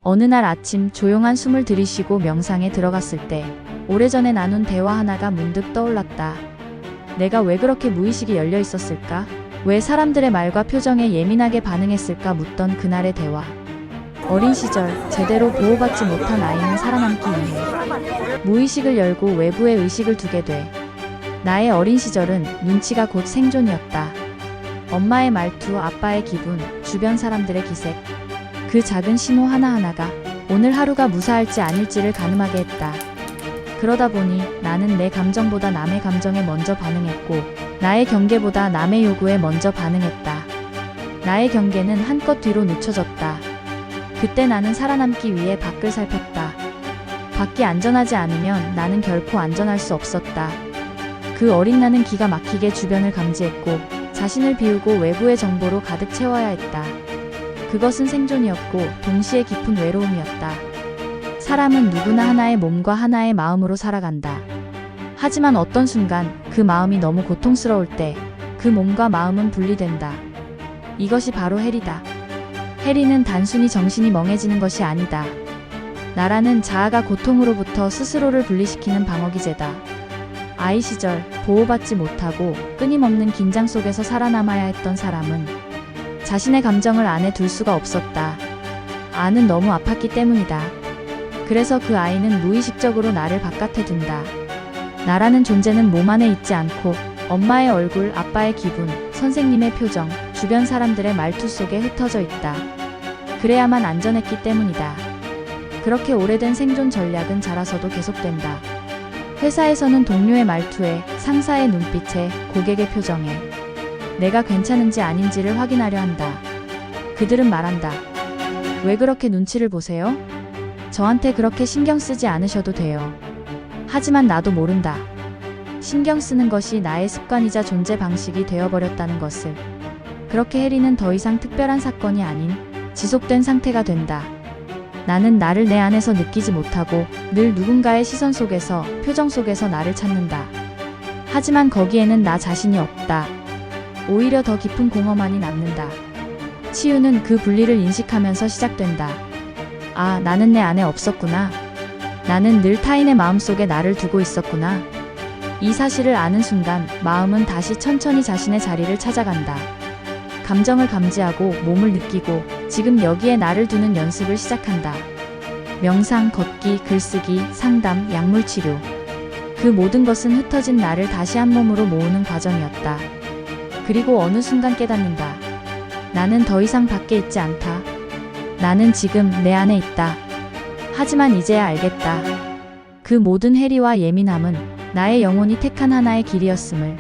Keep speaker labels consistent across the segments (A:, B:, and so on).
A: 어느 날 아침 조용한 숨을 들이쉬고 명상에 들어갔을 때 오래전에 나눈 대화 하나가 문득 떠올랐다. 내가 왜 그렇게 무의식이 열려 있었을까? 왜 사람들의 말과 표정에 예민하게 반응했을까 묻던 그날의 대화. 어린 시절 제대로 보호받지 못한 아이는 살아남기 위해 무의식을 열고 외부에 의식을 두게 돼. 나의 어린 시절은 눈치가 곧 생존이었다. 엄마의 말투, 아빠의 기분, 주변 사람들의 기색. 그 작은 신호 하나하나가 오늘 하루가 무사할지 아닐지를 가늠하게 했다. 그러다 보니 나는 내 감정보다 남의 감정에 먼저 반응했고 나의 경계보다 남의 요구에 먼저 반응했다. 나의 경계는 한껏 뒤로 늦춰졌다. 그때 나는 살아남기 위해 밖을 살폈다. 밖이 안전하지 않으면 나는 결코 안전할 수 없었다. 그 어린 나는 기가 막히게 주변을 감지했고 자신을 비우고 외부의 정보로 가득 채워야 했다. 그것은 생존이었고 동시에 깊은 외로움이었다. 사람은 누구나 하나의 몸과 하나의 마음으로 살아간다. 하지만 어떤 순간 그 마음이 너무 고통스러울 때 그 몸과 마음은 분리된다. 이것이 바로 해리다. 해리는 단순히 정신이 멍해지는 것이 아니다. 나라는 자아가 고통으로부터 스스로를 분리시키는 방어기제다. 아이 시절 보호받지 못하고 끊임없는 긴장 속에서 살아남아야 했던 사람은 자신의 감정을 안에 둘 수가 없었다. 안은 너무 아팠기 때문이다. 그래서 그 아이는 무의식적으로 나를 바깥에 둔다. 나라는 존재는 몸 안에 있지 않고 엄마의 얼굴, 아빠의 기분, 선생님의 표정, 주변 사람들의 말투 속에 흩어져 있다. 그래야만 안전했기 때문이다. 그렇게 오래된 생존 전략은 자라서도 계속된다. 회사에서는 동료의 말투에, 상사의 눈빛에, 고객의 표정에 내가 괜찮은지 아닌지를 확인하려 한다. 그들은 말한다. 왜 그렇게 눈치를 보세요? 저한테 그렇게 신경 쓰지 않으셔도 돼요. 하지만 나도 모른다. 신경 쓰는 것이 나의 습관이자 존재 방식이 되어버렸다는 것을. 그렇게 해리는 더 이상 특별한 사건이 아닌 지속된 상태가 된다. 나는 나를 내 안에서 느끼지 못하고 늘 누군가의 시선 속에서, 표정 속에서 나를 찾는다. 하지만 거기에는 나 자신이 없다. 오히려 더 깊은 공허만이 남는다. 치유는 그 분리를 인식하면서 시작된다. 아, 나는 내 안에 없었구나. 나는 늘 타인의 마음속에 나를 두고 있었구나. 이 사실을 아는 순간 마음은 다시 천천히 자신의 자리를 찾아간다. 감정을 감지하고 몸을 느끼고 지금 여기에 나를 두는 연습을 시작한다. 명상, 걷기, 글쓰기, 상담, 약물치료. 그 모든 것은 흩어진 나를 다시 한 몸으로 모으는 과정이었다. 그리고 어느 순간 깨닫는다. 나는 더 이상 밖에 있지 않다. 나는 지금 내 안에 있다. 하지만 이제야 알겠다. 그 모든 해리와 예민함은 나의 영혼이 택한 하나의 길이었음을.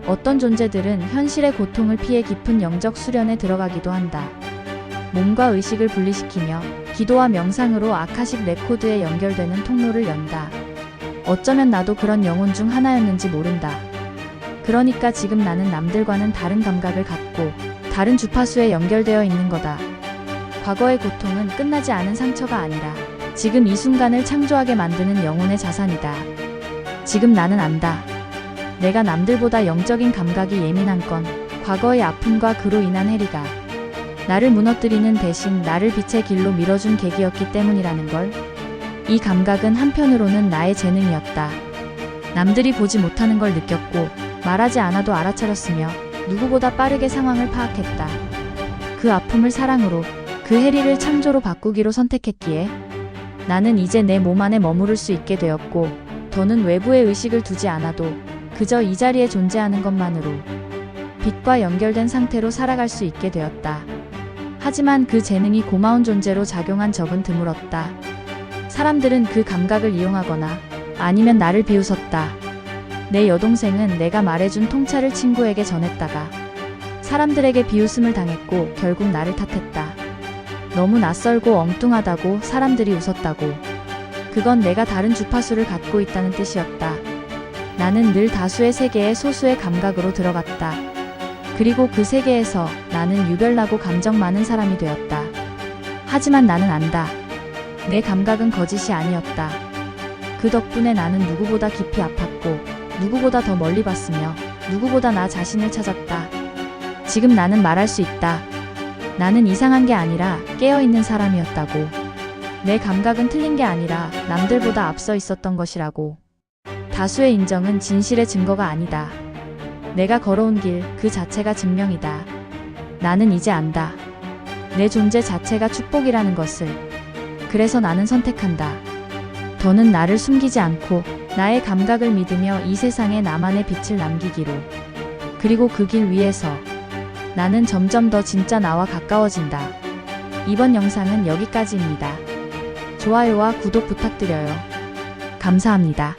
A: 어떤 존재들은 현실의 고통을 피해 깊은 영적 수련에 들어가기도 한다. 몸과 의식을 분리시키며 기도와 명상으로 아카식 레코드에 연결되는 통로를 연다. 어쩌면 나도 그런 영혼 중 하나였는지 모른다. 그러니까 지금 나는 남들과는 다른 감각을 갖고 다른 주파수에 연결되어 있는 거다. 과거의 고통은 끝나지 않은 상처가 아니라 지금 이 순간을 창조하게 만드는 영혼의 자산이다. 지금 나는 안다. 내가 남들보다 영적인 감각이 예민한 건 과거의 아픔과 그로 인한 해리가 나를 무너뜨리는 대신 나를 빛의 길로 밀어준 계기였기 때문이라는 걸. 이 감각은 한편으로는 나의 재능이었다. 남들이 보지 못하는 걸 느꼈고 말하지 않아도 알아차렸으며 누구보다 빠르게 상황을 파악했다. 그 아픔을 사랑으로, 그 해리를 창조로 바꾸기로 선택했기에 나는 이제 내 몸 안에 머무를 수 있게 되었고 더는 외부의 의식을 두지 않아도 그저 이 자리에 존재하는 것만으로 빛과 연결된 상태로 살아갈 수 있게 되었다. 하지만 그 재능이 고마운 존재로 작용한 적은 드물었다. 사람들은 그 감각을 이용하거나 아니면 나를 비웃었다. 내 여동생은 내가 말해준 통찰을 친구에게 전했다가 사람들에게 비웃음을 당했고 결국 나를 탓했다. 너무 낯설고 엉뚱하다고 사람들이 웃었다고. 그건 내가 다른 주파수를 갖고 있다는 뜻이었다. 나는 늘 다수의 세계에 소수의 감각으로 들어갔다. 그리고 그 세계에서 나는 유별나고 감정 많은 사람이 되었다. 하지만 나는 안다. 내 감각은 거짓이 아니었다. 그 덕분에 나는 누구보다 깊이 아팠고 누구보다 더 멀리 봤으며 누구보다 나 자신을 찾았다. 지금 나는 말할 수 있다. 나는 이상한 게 아니라 깨어있는 사람이었다고. 내 감각은 틀린 게 아니라 남들보다 앞서 있었던 것이라고. 다수의 인정은 진실의 증거가 아니다. 내가 걸어온 길 그 자체가 증명이다. 나는 이제 안다. 내 존재 자체가 축복이라는 것을. 그래서 나는 선택한다. 더는 나를 숨기지 않고 나의 감각을 믿으며 이 세상에 나만의 빛을 남기기로. 그리고 그 길 위에서 나는 점점 더 진짜 나와 가까워진다. 이번 영상은 여기까지입니다. 좋아요와 구독 부탁드려요. 감사합니다.